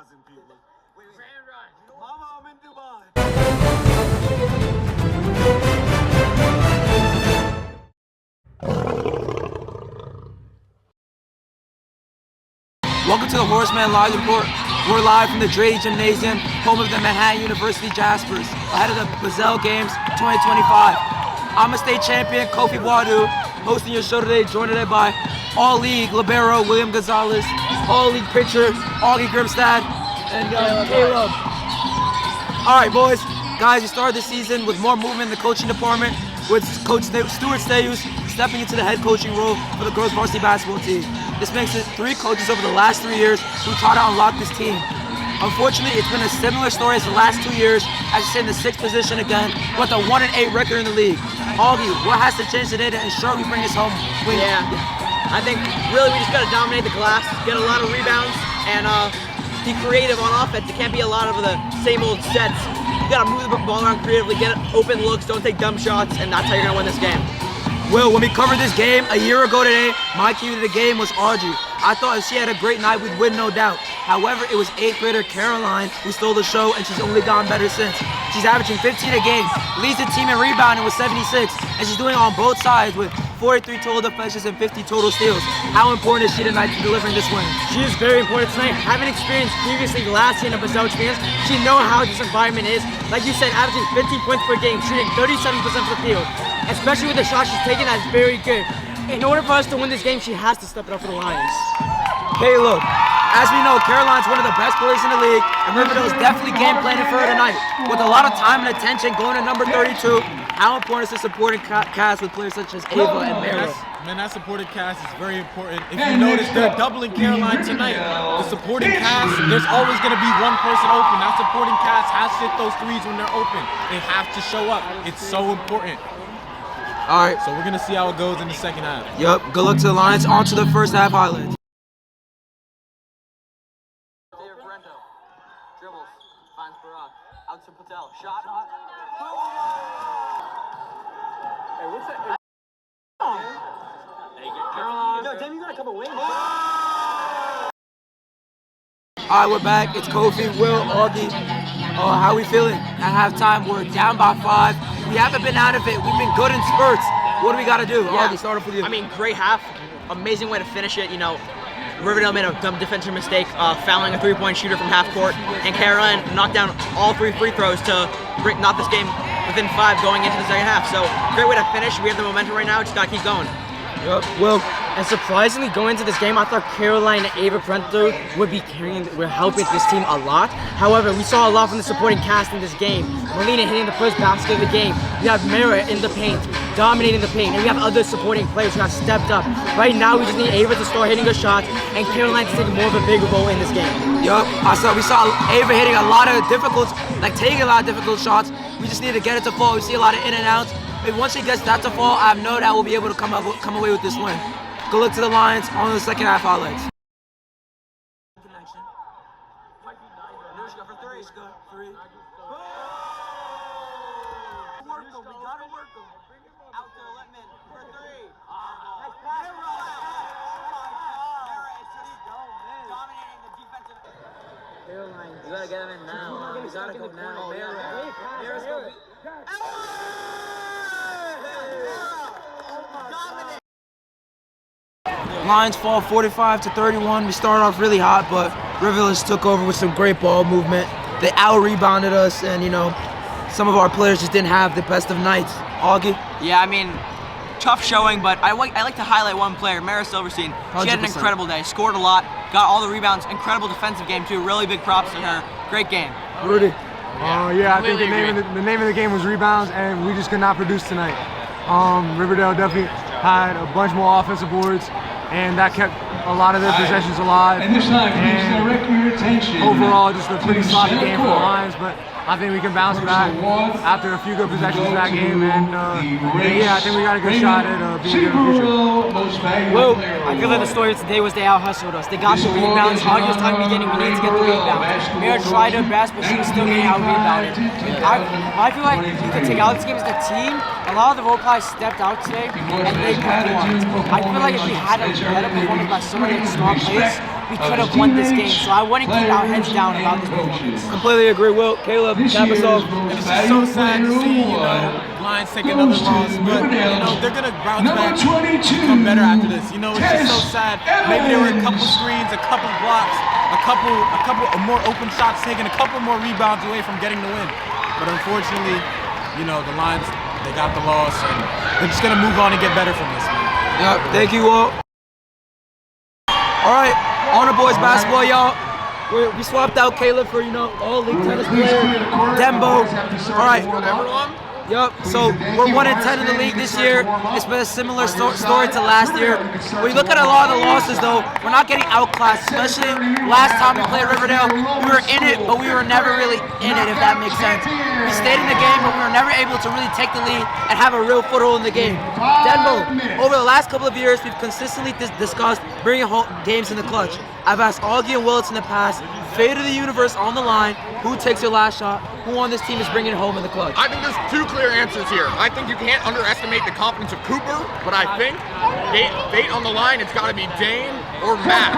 2,000 people. Wait. Mama, I'm in Dubai. Welcome to the Horseman Live Report. We're live from the Dre Gymnasium, home of the Manhattan University Jaspers, ahead of the Buzzell Games 2025. I'm a state champion, Kofi Wadu, hosting your show today, joined today by All-League Libero William Gonzalez, All-League pitcher Augie Grimstad, and Caleb. All right, boys, guys, we started the season with more movement in the coaching department, with Coach Stuart Stayus stepping into the head coaching role for the girls varsity basketball team. This makes it 3 coaches over the last 3 years who try to unlock this team. Unfortunately, it's been a similar story as the last 2 years, as you sit in the 6th position again, with a 1-8 record in the league. Augie, what has to change today to ensure we bring this home? Yeah, I think really we just got to dominate the glass, get a lot of rebounds, and be creative on offense. It can't be a lot of the same old sets. You got to move the ball around creatively, get open looks, don't take dumb shots, and that's how you're going to win this game. Will, when we covered this game a year ago today, my cue to the game was Audrey. I thought if she had a great night, we'd win, no doubt. However, it was 8th grader Caroline who stole the show, and she's only gotten better since. She's averaging 15 a game, leads the team in rebounding with 76, and she's doing it on both sides with 43 total defenses and 50 total steals. How important is she tonight to delivering this win? She is very important tonight. Having experienced previously last year in the Buzzell experience, she knows how this environment is. Like you said, averaging 15 points per game, shooting 37% of the field. Especially with the shot she's taking, that's very good. In order for us to win this game, she has to step it up for the Lions. Hey, look, as we know, Caroline's one of the best players in the league, and Riverdale is definitely game planning for her tonight. With a lot of time and attention going to number 32, how important is the supporting cast with players such as Ava and Mara? Man, that supporting cast is very important. If you notice, they're doubling Caroline tonight. The supporting cast, there's always going to be one person open. That supporting cast has to hit those threes when they're open. They have to show up. It's so important. All right. So we're going to see how it goes in the second half. Yep. Good luck to the Lions. On to the first half highlights. Dribbles, finds Barack, out to Buzzell, shot. Hey, what's that? Caroline. No, damn, you gotta come away. All right, we're back. It's Kofi, Will, Augie. How are we feeling at halftime? We're down by 5. We haven't been out of it. We've been good in spurts. What do we got to do? Yeah. Augie, start off with you. I mean, great half. Amazing way to finish it. You know, Riverdale made a dumb defensive mistake, fouling a 3-point shooter from half court, and Caroline knocked down all 3 free throws to knock this game within 5 going into the second half. So, great way to finish. We have the momentum right now. Just got to keep going. Yep. Will. And surprisingly, going into this game, I thought Caroline and Ava Prento would helping this team a lot. However, we saw a lot from the supporting cast in this game. Melina hitting the first basket of the game. We have Mara in the paint, dominating the paint, and we have other supporting players who have stepped up. Right now, we just need Ava to start hitting her shots and Caroline to take more of a bigger role in this game. Yup. We saw Ava hitting a lot of taking a lot of difficult shots. We just need to get it to fall. We see a lot of in and outs. Maybe once she gets that to fall, I have no doubt we'll be able to come away with this win. Good luck to the Lions on the second half highlights. You gotta get him in now. You gotta go now. Lions fall 45-31. We started off really hot, but Riverdale just took over with some great ball movement. They out-rebounded us, and, you know, some of our players just didn't have the best of nights. Augie? Yeah, I mean, tough showing, but I like to highlight one player, Mara Silverstein. She had an 100%. incredible day, scored a lot, got all the rebounds, incredible defensive game too, really big props to her. Great game. Rudy? Yeah, I think the name of the game was rebounds, and we just could not produce tonight. Riverdale definitely had a bunch more offensive boards, and that kept a lot of their possessions alive. And overall, just a pretty sloppy game for the Lions, but I think we can bounce back after a few good possessions in that game, and yeah, I think we got a good shot at being good in the future. Well, I feel like the story of today was they out-hustled us. They got the rebounds. Augie was talking beginning, we need to get the rebounds. Mara tried her best, but she was still getting out-rebounded. I feel like we could take out this game as a team a lot of the role players stepped out today and they performed. I feel like if we had a better performance by some of the small players, we could have won this game. So I want to keep our heads down about this performance. Completely agree, Will. Caleb, cap us off. It's just so sad to see, Lions take another loss, but they're gonna bounce back, become better after this. It's just so sad. Maybe there were a couple screens, a couple blocks, a couple more open shots taken, a couple more rebounds away from getting the win. But unfortunately, the Lions, they got the loss, and they're just gonna move on and get better from this, man. Yep, thank you all. All right, on to boys basketball, y'all. We swapped out Caleb for, all league tennis player, Dembo. All right. Yep, so we're 1-10 in the league this year. It's been a similar story to last year. When you look at a lot of the losses, though, we're not getting outclassed, especially last time we played Riverdale. We were in it, but we were never really in it, if that makes sense. We stayed in the game, but we were never able to really take the lead and have a real foothold in the game. Denbo, over the last couple of years, we've consistently discussed bringing home games in the clutch. I've asked Augie and Willits in the past, fate of the universe on the line, who takes your last shot, who on this team is bringing it home in the clutch? I think there's two clear answers here. I think you can't underestimate the confidence of Cooper, but I think fate on the line, it's got to be Dame or Matt.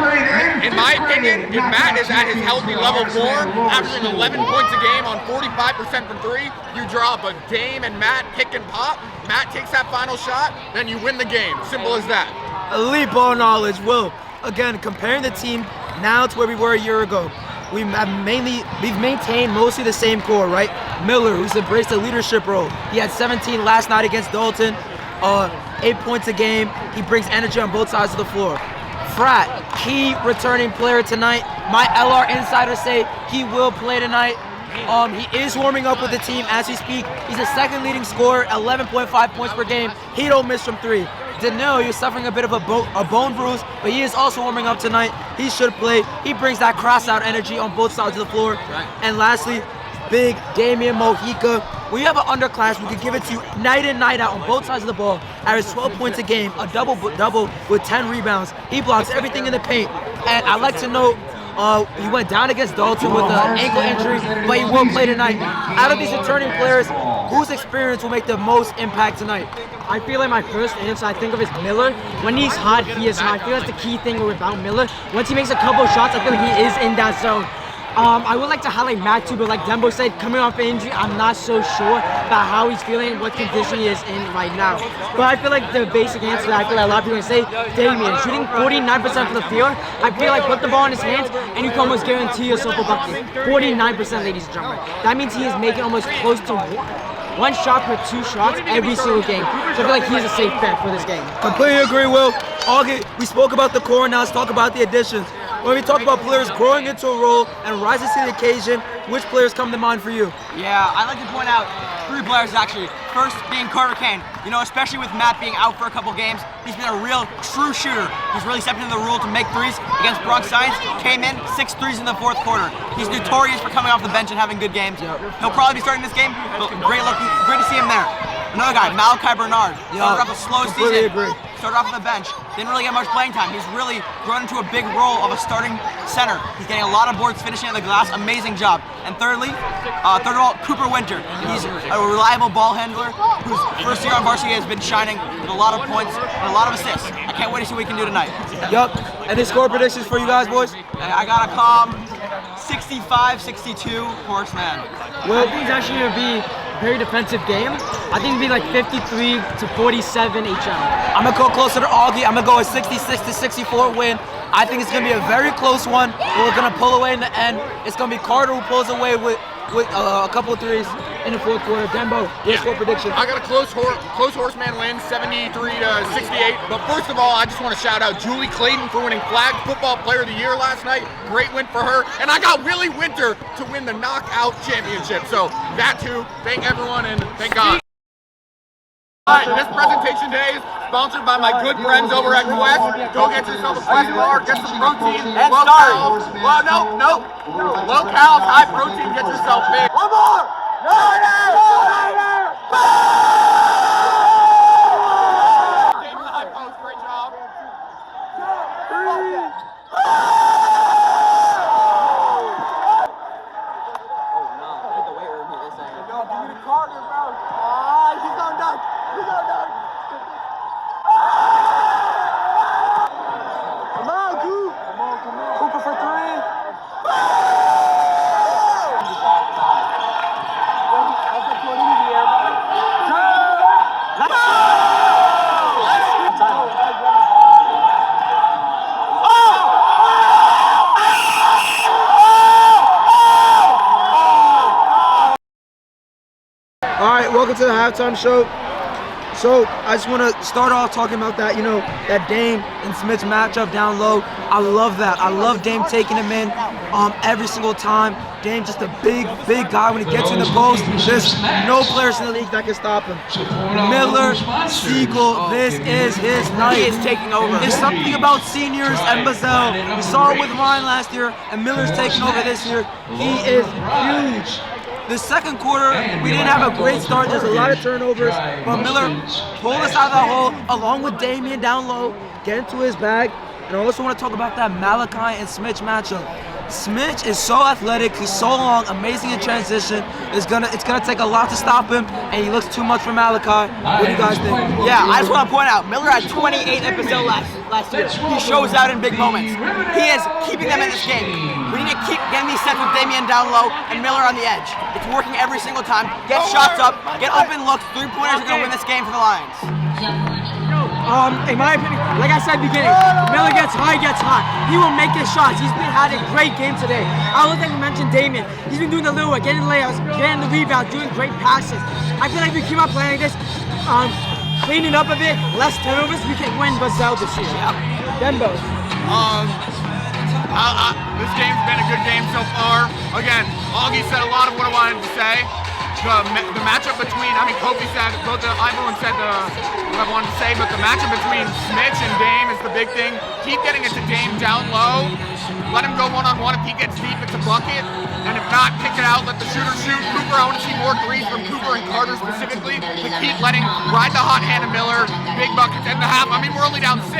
In my opinion, if Matt is at his healthy level form, averaging 11 points a game on 45% from three, you drop a Dame and Matt pick and pop, Matt takes that final shot, then you win the game. Simple as that. Elite ball knowledge, Will. Again, comparing the team now to where we were a year ago, we've maintained mostly the same core, right? Miller, who's embraced a leadership role. He had 17 last night against Dalton, 8 points a game. He brings energy on both sides of the floor. Frat, key returning player tonight. My LR insiders say he will play tonight. He is warming up with the team as we speak. He's the second leading scorer, 11.5 points per game. He don't miss from three. Danilo, you're suffering a bit of a bone bruise, but he is also warming up tonight. He should play. He brings that cross-out energy on both sides of the floor. Right. And lastly, big Damian Mojica. We have an underclass. We could give it to you night in, night out on both sides of the ball. Averages 12 points a game, a double with 10 rebounds. He blocks everything in the paint. And I'd like to note, he went down against Dalton with an ankle injury, but he will play tonight. Out of these returning players, whose experience will make the most impact tonight? I feel like my first answer I think of is Miller. When he's hot, he is hot. I feel that's the key thing about Miller. Once he makes a couple shots, I feel like he is in that zone. I would like to highlight Matt too, but like Dembo said, coming off an injury, I'm not so sure about how he's feeling, what condition he is in right now. But I feel like the basic answer that I feel like a lot of people are going to say, Damian, shooting 49% from the field, I feel like put the ball in his hands and you can almost guarantee yourself a bucket. 49%, ladies and gentlemen. That means he is making almost close to one shot per two shots every single game. So I feel like he's a safe bet for this game. Completely agree, Will. Augie, we spoke about the core, now let's talk about the additions. When we talk about players growing into a role and rising to the occasion, which players come to mind for you? Yeah, I'd like to point out three players actually. First being Carter Kane. Especially with Matt being out for a couple games, he's been a real true shooter. He's really stepped into the rule to make threes against Bronx Science. Came in 6 threes in the fourth quarter. He's notorious for coming off the bench and having good games. He'll probably be starting this game, but great to see him there. Another guy, Malachi Bernard. Started off a slow season. Started off on the bench. Didn't really get much playing time. He's really grown into a big role of a starting center. He's getting a lot of boards, finishing at the glass. Amazing job. And third of all, Cooper Winter. He's a reliable ball handler whose first year on varsity has been shining with a lot of points and a lot of assists. I can't wait to see what he can do tonight. Yup. Any score predictions for you guys, boys? I got a calm 65-62 Horseman. Well, I think it's actually going to be a very defensive game. I think it'll be like 53-47 HM. I'm going to go closer to Augie. I'm going to go a 66-64 win. I think it's going to be a very close one. We're going to pull away in the end. It's going to be Carter who pulls away with a couple of threes in the fourth quarter. Dembo, your score prediction? I got a close horseman win, 73-68. But first of all, I just want to shout out Julie Clayton for winning Flag Football Player of the Year last night. Great win for her. And I got Willie Winter to win the Knockout Championship. So that too, thank everyone and thank God. Alright, this presentation today is sponsored by my good friends over at Quest. Go get yourself a Quest bar, get some protein. And low calories. Well, no. Low calories, high protein, get yourself big. One more! Great job. Yo, give me the Carter, bro. He's on dunk. welcome to the halftime show. So I just want to start off talking about that, that Dame and Smith's matchup down low. I love that. I love Dame taking him in every single time. Dame just a big guy when he gets in the post. There's no players in the league that can stop him. Miller, Siegel, this is his night. He is taking over. There's something about seniors and Buzzell. We saw it with Ryan last year, and Miller's taking over this year. He is huge. The second quarter, we didn't have a great start. There's a lot of turnovers, but Miller pulled us out of that hole along with Damian down low, get into his bag. And I also want to talk about that Malachi and Smith matchup. Smith is so athletic, he's so long, amazing in transition. It's gonna take a lot to stop him, and he looks too much for Malachi. What do you guys think? Yeah, I just want to point out, Miller had 28 episodes last year. He shows out in big moments. He is keeping them in this game. We need to keep getting these sets with Damian down low and Miller on the edge. It's working every single time. Get shots up, get open looks. 3-pointers are going to win this game for the Lions. In my opinion, like I said beginning, Miller gets hot. He will make his shots. He's been had a great game today. I would like to mention Damian. He's been doing the little work, getting layups, getting the rebound, doing great passes. I feel like if we keep on playing like this, cleaning up a bit, less turnovers, we can win Buzzell this year. Dembo. This game's been a good game so far. Again, Augie said a lot of what I wanted to say. The matchup between, Kofi said, everyone said what I wanted to say, but the matchup between Smith and Dame is the big thing. Keep getting it to Dame down low. Let him go one-on-one. If he gets deep, it's a bucket. And if not, kick it out, let the shooter shoot. Cooper, I want to see more threes from Cooper and Carter specifically to keep ride the hot hand of Miller. Big buckets at the half. We're only down 6.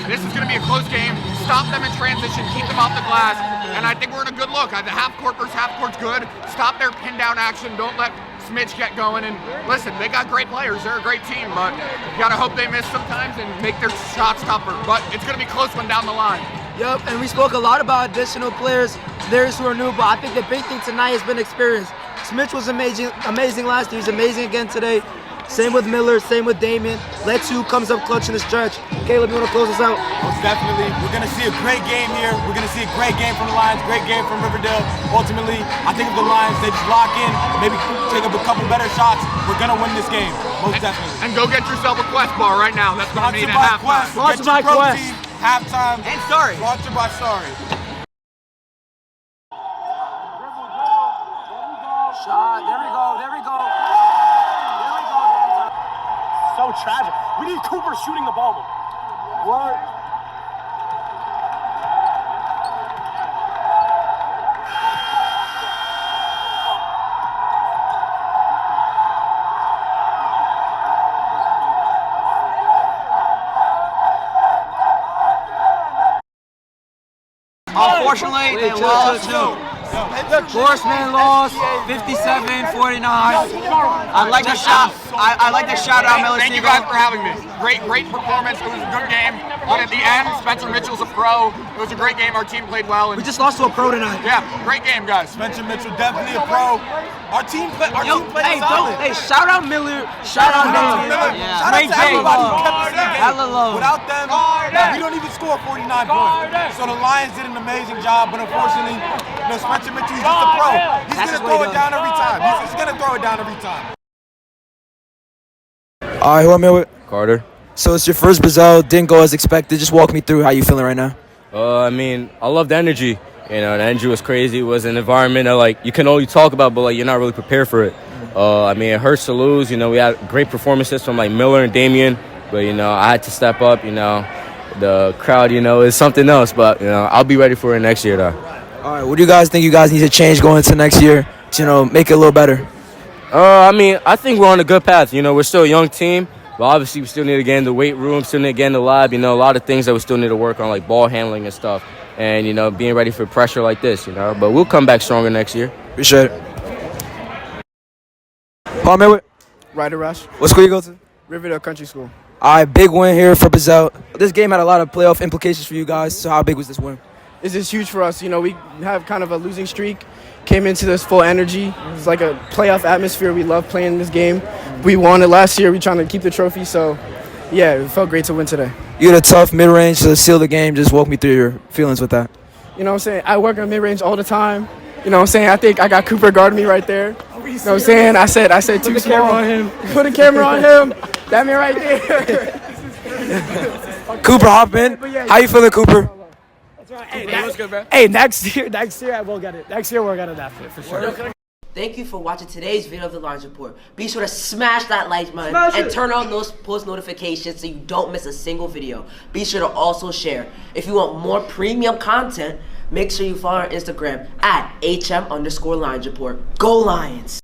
This is going to be a close game. Stop them in transition, keep them off the glass, and I think we're in a good look. The half court versus half court's good. Stop their pin down action. Don't let Smith get going. And listen, they got great players. They're a great team, but you got to hope they miss sometimes and make their shots tougher. But it's going to be a close one down the line. Yep, and we spoke a lot about additional players who are new, but I think the big thing tonight has been experience. Smith was amazing last year. He's amazing again today. Same with Miller, same with Damian. Let's see who comes up clutch in the stretch. Caleb, you want to close us out? Most definitely. We're going to see a great game here. We're going to see a great game from the Lions, great game from Riverdale. Ultimately, I think if the Lions, they just lock in, maybe take up a couple better shots, we're going to win this game. Most definitely. And go get yourself a Quest bar right now. That's what I need at halftime. Sponsored by Quest. Halftime. And sorry. Sponsored by Sorry. Shot. There we go. So tragic. We need Cooper shooting the ball. What? Unfortunately, they lost. Horseman lost 57-49. I'd like to shout out Miller. Thank you guys for having me. Great performance. It was a good game. But at the end, Spencer Mitchell's a pro. It was a great game. Our team played well. We just lost to a pro tonight. Yeah, great game, guys. Spencer Mitchell, definitely a pro. Our team played solid. Shout out Miller. Shout out Miller. Yeah. Shout out to everybody who kept us in the game. Hella low. Without them, we don't even score 49 points. So the Lions did an amazing job, but unfortunately, Spencer Mitchell, he's just a pro. He's going to throw it down every time. He's going to throw it down every time. All right, who am I with? Carter. So it's your first Buzzell, didn't go as expected. Just walk me through how you feeling right now. I love the energy. The energy was crazy. It was an environment that, you can only talk about, but, you're not really prepared for it. It hurts to lose. We had great performances from, Miller and Damian. But, I had to step up. The crowd, is something else. But, I'll be ready for it next year, though. All right, what do you guys think you guys need to change going into next year to, make it a little better? I think we're on a good path. We're still a young team. But obviously, we still need to get in the weight room, still need to get in the lab. A lot of things that we still need to work on, like ball handling and stuff. And, being ready for pressure like this, But we'll come back stronger next year. Appreciate it. Paul Maywood. Ryder Rush. What school you go to? Riverdale Country School. All right, big win here for Buzzell. This game had a lot of playoff implications for you guys. So how big was this win? This is huge for us. We have kind of a losing streak. Came into this full energy. It's like a playoff atmosphere. We love playing this game. We won it last year. We're trying to keep the trophy. So, yeah, it felt great to win today. You had a tough mid-range to seal the game. Just walk me through your feelings with that. You know what I'm saying? I work on mid-range all the time. You know what I'm saying? I think I got Cooper guarding me right there. You know what I'm saying? I said too small. Put a camera on him. That man right there. Cooper Hoffman. How you feeling, Cooper? Hey, next year we'll get it. Next year we're gonna definitely for sure. Thank you for watching today's video of the Lions Report. Be sure to smash that like button and turn on those post notifications so you don't miss a single video. Be sure to also share. If you want more premium content, make sure you follow our Instagram at @HM_Lions Report. Go Lions!